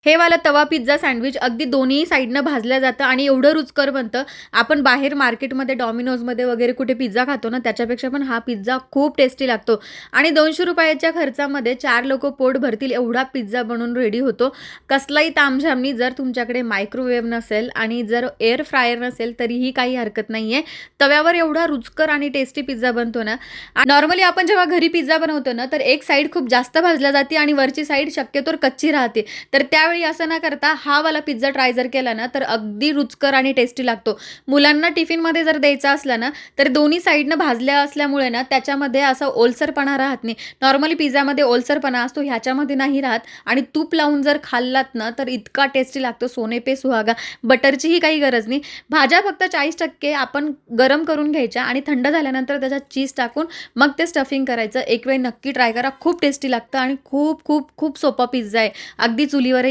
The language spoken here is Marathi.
हे वाला तवा पिझ्झा सँडविच अगदी दोन्ही साइडनं भाजलं जातं आणि एवढं रुचकर बनतं. आपण बाहेर मार्केटमध्ये डॉमिनोजमध्ये वगैरे कुठे पिझ्झा खातो ना, त्याच्यापेक्षा पण हा पिझ्झा खूप टेस्टी लागतो आणि ₹200च्या खर्चामध्ये 4 लोकं पोट भरतील एवढा पिझ्झा बनून रेडी होतो. कसलाही तामझाम नाही. जर तुमच्याकडे मायक्रोवेव्ह नसेल आणि जर एअर फ्रायर नसेल तरीही काही हरकत नाहीये. तव्यावर एवढा रुचकर आणि टेस्टी पिझ्झा बनतो ना. नॉर्मली आपण जेव्हा घरी पिझ्झा बनवतो ना, तर एक साइड खूप जास्त भाजल्या जाते आणि वरची साइड शक्यतोवर कच्ची राहते. तर त्यावेळी असं न करता हा वाला पिझ्झा ट्राय जर केला ना, तर अगदी रुचकर आणि टेस्टी लागतो. मुलांना टिफिनमध्ये जर द्यायचा असला ना, तर दोन्ही साइडनं भाजल्या असल्यामुळे ना, त्याच्यामध्ये असा ओलसरपणा राहत नाही. नॉर्मली पिझ्झामध्ये ओलसरपणा असतो, ह्याच्यामध्ये नाही राहत आणि तूप लावून जर खाल्लात ना, तर इतका टेस्टी लागतो, सोने पे सुहागा. बटरचीही काही गरज नाही. भाज्या फक्त 40% आपण गरम करून घ्यायच्या आणि थंड झाल्यानंतर त्याच्यात चीज टाकून मग ते स्टफिंग करायचं. एक वेळ नक्की ट्राय करा. खूप टेस्टी लागतं आणि खूप, खूप, खूप सोपा पिझ्झा आहे. अगदी चुलीवरही